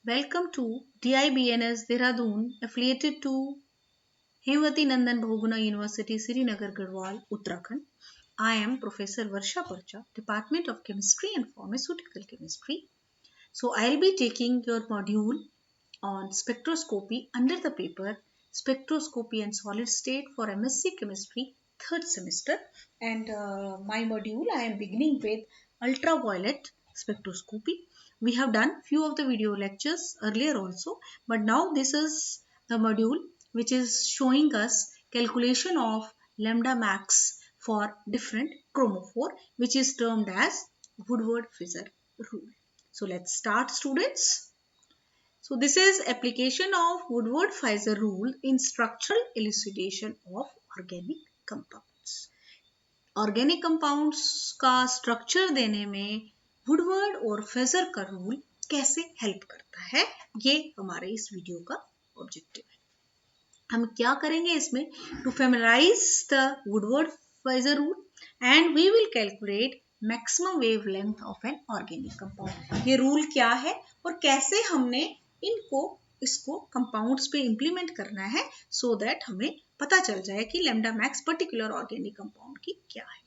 Welcome to DIBNS Dehradun, affiliated to Hemvati Nandan Bahuguna University, Srinagar, Garhwal, Uttarakhand. I am Professor Varsha Parcha, Department of Chemistry and Pharmaceutical Chemistry. So I'll be taking your module on spectroscopy under the paper Spectroscopy and Solid State for MSc Chemistry, third semester. And my module I am beginning with ultraviolet spectroscopy. We have done few of the video lectures earlier also, but now this is the module which is showing us calculation of lambda max for different chromophore, which is termed as Woodward-Fizzer rule. So let's start, students. So this is application of Woodward-Fizzer rule in structural elucidation of organic compounds. Organic compounds का structure देने में Woodward और phasor का rule कैसे help करता है, ये हमारे इस वीडियो का ऑब्जेक्टिव है. हम क्या करेंगे इसमें, to familiarize the Woodward Fieser rule and we will calculate maximum wavelength of an organic compound. ये रूल क्या है और कैसे हमने इसको कंपाउंड्स पे इंप्लीमेंट करना है, सो दैट हमें पता चल जाए कि lambda max particular organic compound की क्या है.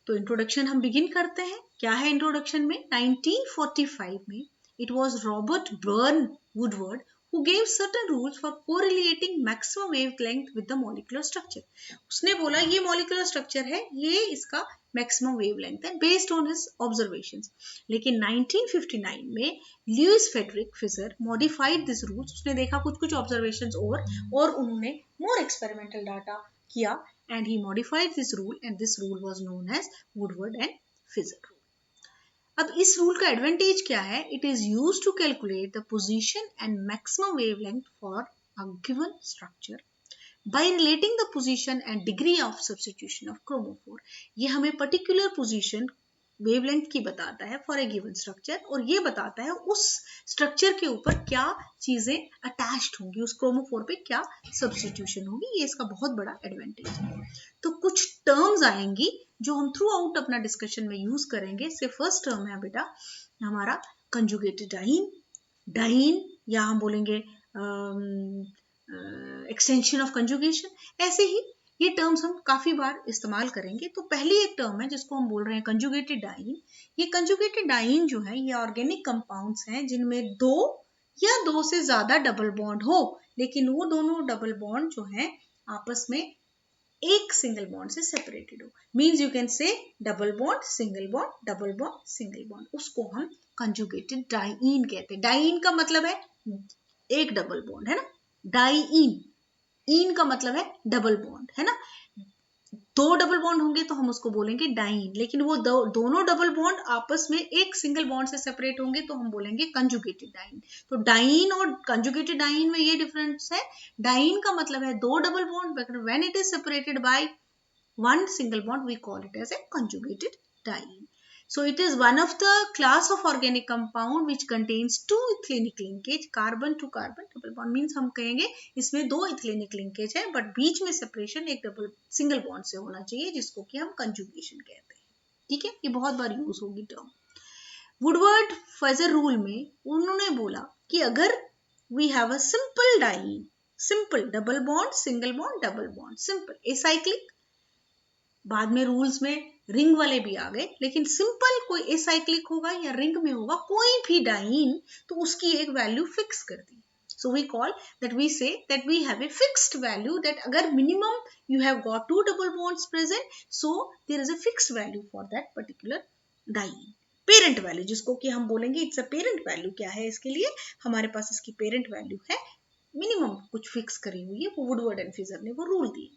तो इंट्रोडक्शन हम बिगिन करते हैं. क्या है इंट्रोडक्शन में, 1945 में it was Robert burn Woodward who gave certain rules for correlating maximum wavelength with the molecular structure. उसने बोला ये molecular structure है, ये इसका maximum wavelength है based on his observations. लेकिन 1959 में Louis Frederick Fizzer modified these rules. उसने देखा कुछ observations और उन्होंने more experimental data किया and he modified this rule and this rule was known as Woodward and Fizzer rule. अब इस रूल का एडवांटेज क्या है, it is used to calculate the position and maximum wavelength for a given structure by relating the position and degree of substitution of chromophore. ये हमें particular position wavelength की बताता है फॉर ए गिवन स्ट्रक्चर, और ये बताता है उस स्ट्रक्चर के ऊपर क्या चीजें अटैच्ड होंगी, उस क्रोमोफोर पे क्या सब्स्टिट्यूशन होगी. ये इसका बहुत बड़ा एडवांटेज है. तो कुछ टर्म्स आएंगी जो हम थ्रू आउट अपना डिस्कशन में यूज करेंगे. इससे फर्स्ट टर्म है बेटा हमारा कंजुगेटेड डाइन, डाइन या हम बोलेंगे एक्सटेंशन ऑफ कंजुगेशन. ऐसे ही ये टर्म्स हम काफी बार इस्तेमाल करेंगे. तो पहली एक टर्म है जिसको हम बोल रहे हैं कंजुगेटेड डाइन. ये कंजुगेटेड डाइन जो है ये ऑर्गेनिक कंपाउंड्स हैं जिनमें दो या दो से ज्यादा डबल बॉन्ड हो, लेकिन वो दोनों डबल बॉन्ड जो है आपस में एक सिंगल बॉन्ड से सेपरेटेड हो. Means you can say double bond single bond, double bond single bond. उसको हम कंजुगेटेड डाइन कहते हैं. डाइन का मतलब है एक डबल बॉन्ड, है ना. डाइन, इन का मतलब है डबल बॉन्ड, है ना. दो डबल बॉन्ड होंगे तो हम उसको बोलेंगे डाइन, लेकिन वो दोनों डबल बॉन्ड आपस में एक सिंगल बॉन्ड से सेपरेट होंगे तो हम बोलेंगे कंजुगेटेड डाइन. तो डाइन और कंजुगेटेड डाइन में ये डिफरेंस है. डाइन का मतलब है दो double bond, but when it is separated by one single bond we call it as a conjugated diene. So it is one of the class of organic compound which contains two ethylenic linkage, carbon to carbon double bond. means हम कहेंगे इसमें दो ethylenic linkage है but बीच में separation एक double single bond से होना चाहिए, जिसको कि हम कंजुगेशन कहते हैं. ठीक है, ये बहुत बार यूज होगी टर्म. वुडवर्ड फेजर रूल में उन्होंने बोला कि अगर we have a simple diene, simple double bond single bond double bond, simple acyclic, बाद में रूल्स में रिंग वाले भी आ गए, लेकिन सिंपल कोई एसाइक्लिक होगा या रिंग में होगा कोई भी डाइन, तो उसकी एक वैल्यू फिक्स कर दी. So we call that, we say that we have a fixed value, that अगर minimum you have got two double bonds present, so there is a fixed value for that particular diene. Parent value जिसको कि हम बोलेंगे it's a parent value. क्या है इसके लिए, हमारे पास इसकी पेरेंट वैल्यू है, मिनिमम कुछ फिक्स करी हुई है, वो वुडवर्ड एंड फिजर ने वो रूल दिए.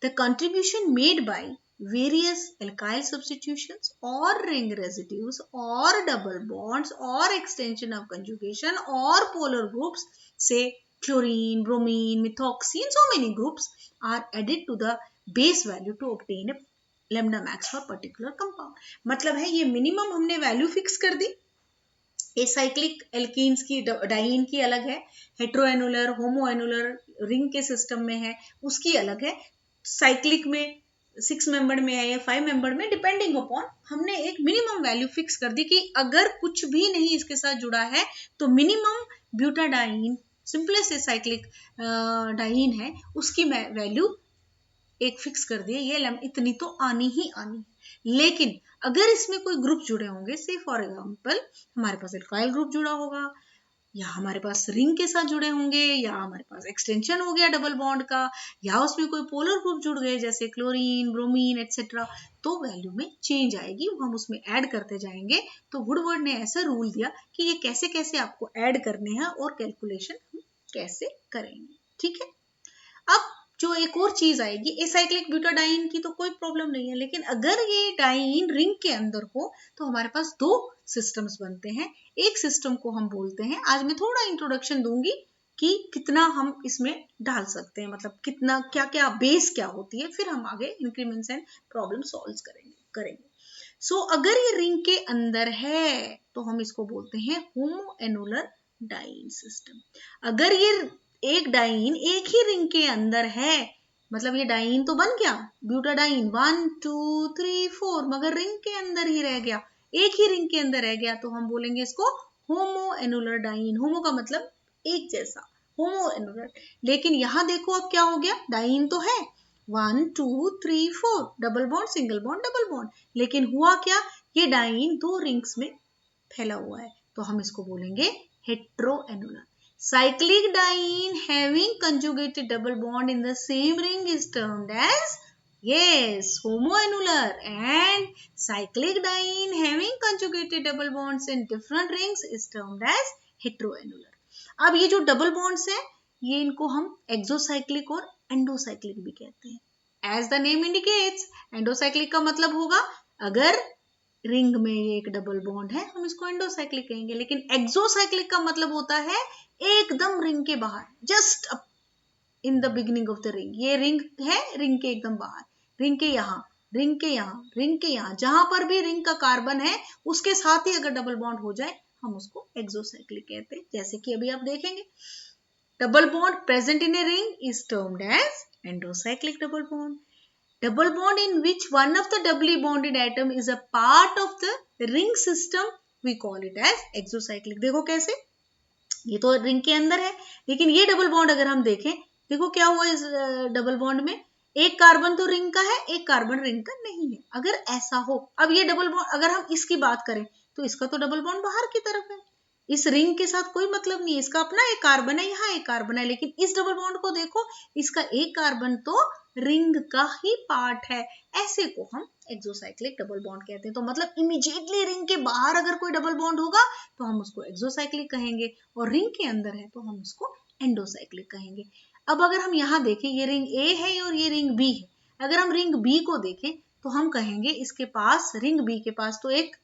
The contribution made by various alkyl substitutions or ring residues or double bonds or extension of conjugation or polar groups, say chlorine, bromine, methoxy, so many groups are added to the base value to obtain a lambda max for particular compound. मतलब है ये minimum हमने value fix कर दी. Acyclic alkenes की dine की अलग है, हेट्रोएनुलर होमोएनुलर ring के सिस्टम में है उसकी अलग है, साइक्लिक में 6 मेंबर में है या 5 मेंबर में, डिपेंडिंग अपॉन, हमने एक मिनिमम वैल्यू फिक्स कर दी कि अगर कुछ भी नहीं इसके साथ जुड़ा है तो minimum butadiene, simplest cyclic diene है, उसकी वैल्यू एक फिक्स कर दिए, ये इतनी तो आनी ही आनी। लेकिन अगर इसमें कोई ग्रुप जुड़े होंगे, से फॉर एग्जांपल हमारे पास एल्काइल ग्रुप जुड़ा होगा, या हमारे पास रिंग के साथ जुड़े होंगे, या हमारे पास एक्सटेंशन हो गया डबल बॉन्ड का, या उसमें कोई पोलर ग्रुप जुड़ गए जैसे क्लोरीन, ब्रोमीन एटसेट्रा, तो वैल्यू में चेंज आएगी, हम उसमें ऐड करते जाएंगे। तो वुडवर्ड ने ऐसा रूल दिया कि ये कैसे कैसे आपको ऐड करने हैं और कैलकुलेशन कैसे करेंगे। ठीक है, अब जो एक और चीज आएगी, एसाइक्लिक ब्यूटाडाइन की तो कोई प्रॉब्लम नहीं है, लेकिन अगर ये डाइन रिंग के अंदर हो तो हमारे पास दो सिस्टम्स बनते हैं। एक सिस्टम को हम बोलते हैं, आज मैं थोड़ा इंट्रोडक्शन दूंगी कि कितना हम इसमें डाल सकते हैं, मतलब कितना, क्या क्या बेस क्या होती है, फिर हम आगे इंक्रीमेंट्स एंड प्रॉब्लम सॉल्व करेंगे। सो अगर ये रिंग के अंदर है तो हम इसको बोलते हैं होमोएनुलर डाइन सिस्टम। अगर ये एक डाइन एक ही रिंग के अंदर है, मतलब ये डाइन तो बन गया ब्यूटाडाइन 1 2 3 4, मगर रिंग के अंदर ही रह गया, एक ही रिंग के अंदर रह गया, तो हम बोलेंगे इसको होमोएनुलर डाइन। होमो का मतलब एक जैसा, होमोएनुलर। लेकिन यहां देखो अब क्या हो गया, डाइन तो है 1 2 3 4, double bond single bond double bond, लेकिन हुआ क्या, ये डाइन दो रिंग्स में फैला हुआ है, तो हम इसको बोलेंगे हेट्रोएनुलर। Cyclic diene having conjugated double bond in the same ring is termed as, yes, homoannular, and cyclic diene having conjugated double bonds in different rings is termed as heteroannular. अब ये जो डबल बॉन्ड्स हैं, ये इनको हम exocyclic और एंडोसाइक्लिक भी कहते हैं। एज द नेम इंडिकेट्स, एंडोसाइक्लिक का मतलब होगा अगर रिंग में एक डबल बॉन्ड है, हम इसको एंडोसाइक्लिक कहेंगे, लेकिन एक्सोसाइक्लिक का मतलब होता है एकदम रिंग के बाहर, just in the beginning of the ring. ये रिंग है, रिंग के एकदम बाहर, रिंग के यहाँ, रिंग के यहाँ, रिंग के यहाँ, जहां पर भी रिंग का कार्बन है उसके साथ ही अगर डबल बॉन्ड हो जाए हम उसको एक्सोसाइक्लिक कहते हैं। जैसे कि अभी आप देखेंगे, double bond present in a ring is termed as endocyclic double bond. Double bond in which one of the doubly bonded atom is a part of the ring system, we call it as exocyclic। देखो कैसे, ये तो ring के अंदर है, लेकिन ये double bond अगर हम देखें, देखो क्या हुआ इस डबल बॉन्ड में, एक कार्बन तो रिंग का है, एक कार्बन रिंग का नहीं है। अगर ऐसा हो, अब ये डबल बॉन्ड अगर हम इसकी बात करें तो इसका तो डबल बॉन्ड बाहर की तरफ है, इस रिंग के साथ कोई मतलब नहीं है, इसका अपना एक कार्बन है, यहाँ एक कार्बन है, लेकिन इस डबल बॉन्ड को देखो, इसका एक कार्बन तो रिंग का ही पार्ट है, ऐसे को हम एक्सोसाइक्लिक डबल बॉन्ड कहते हैं। तो मतलब इमीडिएटली रिंग के बाहर अगर कोई डबल बॉन्ड होगा तो हम उसको एक्सोसाइक्लिक कहेंगे, और रिंग के अंदर है तो हम उसको एंडोसाइक्लिक कहेंगे। अब अगर हम यहाँ देखें, ये रिंग ए है और ये रिंग बी है, अगर हम रिंग बी को देखें तो हम कहेंगे इसके पास, रिंग बी के पास तो एक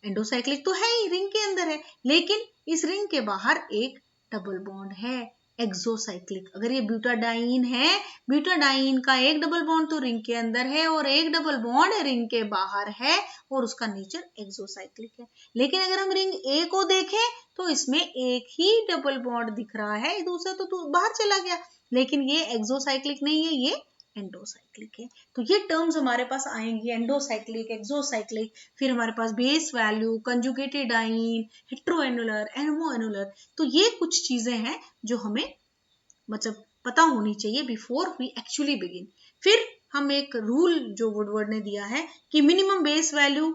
एंडोसाइक्लिक तो है ही, रिंग के अंदर है, लेकिन इस रिंग के बाहर एक डबल बॉन्ड है, एक्सोसाइक्लिक। अगर ये ब्यूटाडाइन है, ब्यूटाडाइन का एक डबल बॉन्ड तो रिंग के अंदर है और एक डबल बॉन्ड रिंग के बाहर है, और उसका नेचर एक्सोसाइक्लिक है। लेकिन अगर हम रिंग ए को देखें तो इसमें एक ही डबल बॉन्ड दिख रहा है, दूसरा तो बाहर चला गया, लेकिन ये एक्सोसाइक्लिक नहीं है, ये एंडोसाइक्लिक है। तो ये टर्म्स हमारे पास आएंगी, एंडोसाइक्लिक, एक्सोसाइक्लिक, फिर हमारे पास बेस वैल्यू, कंजुगेटेड डाइन, हेट्रोएनुलर, होमोएनुलर। तो ये कुछ चीजें हैं जो हमें मतलब पता होनी चाहिए बिफोर वी एक्चुअली बिगिन। फिर हम एक रूल जो वुडवर्ड ने दिया है कि मिनिमम बेस वैल्यू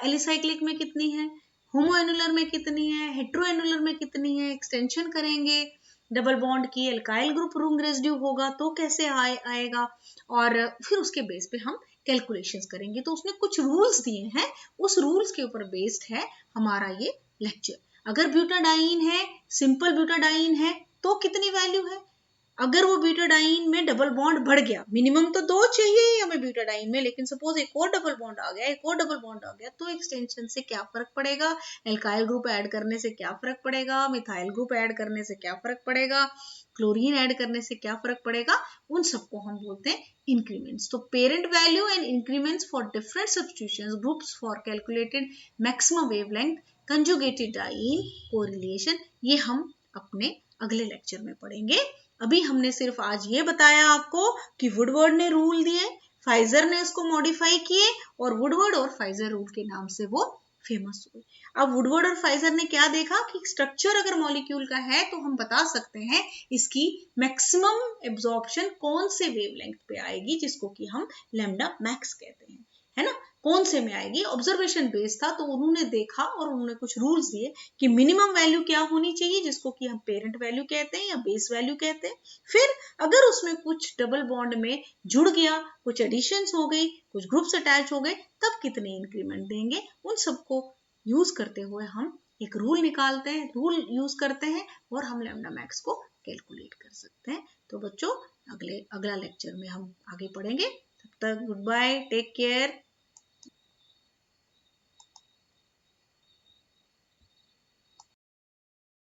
एलिसाइक्लिक में कितनी है, होमोएनुलर में कितनी है, हेट्रोएनुलर में कितनी है, एक्सटेंशन करेंगे डबल बॉन्ड की, एल्काइल ग्रुप रिंग रेसिड्यू होगा तो कैसे आएगा, और फिर उसके बेस पे हम कैलकुलेशंस करेंगे। तो उसने कुछ रूल्स दिए हैं, उस रूल्स के ऊपर बेस्ड है हमारा ये लेक्चर। अगर ब्यूटाडाइन है, सिंपल ब्यूटाडाइन है तो कितनी वैल्यू है, अगर वो ब्यूटाडाइन में डबल बॉन्ड बढ़ गया, मिनिमम तो 2 चाहिए ही हमें ब्यूटाडाइन में, लेकिन सपोज एक और डबल बॉन्ड आ गया, एक और डबल बॉन्ड आ गया, तो एक्सटेंशन से क्या फर्क पड़ेगा, एल्काइल ग्रुप ऐड करने से क्या फर्क पड़ेगा, मिथाइल ग्रुप ऐड करने से क्या फर्क पड़ेगा, क्लोरीन ऐड करने से क्या फर्क पड़ेगा, उन सबको हम बोलते हैं इंक्रीमेंट्स। तो parent value and increments for different substitutions, groups for calculated maximum wavelength, conjugated diene, correlation, ये हम अपने अगले लेक्चर में पढ़ेंगे। अभी हमने सिर्फ आज ये बताया आपको कि वुडवर्ड ने रूल दिए फाइजर ने इसको मॉडिफाई किए और वुडवर्ड और फाइजर रूल के नाम से वो फेमस हुए। अब वुडवर्ड और फाइजर ने क्या देखा कि स्ट्रक्चर अगर मॉलिक्यूल का है तो हम बता सकते हैं इसकी मैक्सिमम एब्जॉर्प्शन कौन से वेवलेंथ पे आएगी, जिसको कि हम लैम्डा मैक्स कहते हैं, है ना, कौन से में आएगी। ऑब्जर्वेशन बेस्ड था, तो उन्होंने देखा और उन्होंने कुछ रूल्स दिए कि मिनिमम वैल्यू क्या होनी चाहिए, जिसको कि हम पेरेंट वैल्यू कहते हैं या बेस वैल्यू कहते हैं। फिर अगर उसमें कुछ डबल बॉन्ड में जुड़ गया, कुछ एडिशंस हो गई, कुछ ग्रुप्स अटैच हो गए, तब कितने इंक्रीमेंट देंगे, उन सबको यूज करते हुए हम एक रूल निकालते हैं, रूल यूज करते हैं और हम लैम्डा मैक्स को कैलकुलेट कर सकते हैं। तो बच्चों अगला लेक्चर में हम आगे पढ़ेंगे। तब तक गुड बाय, टेक केयर।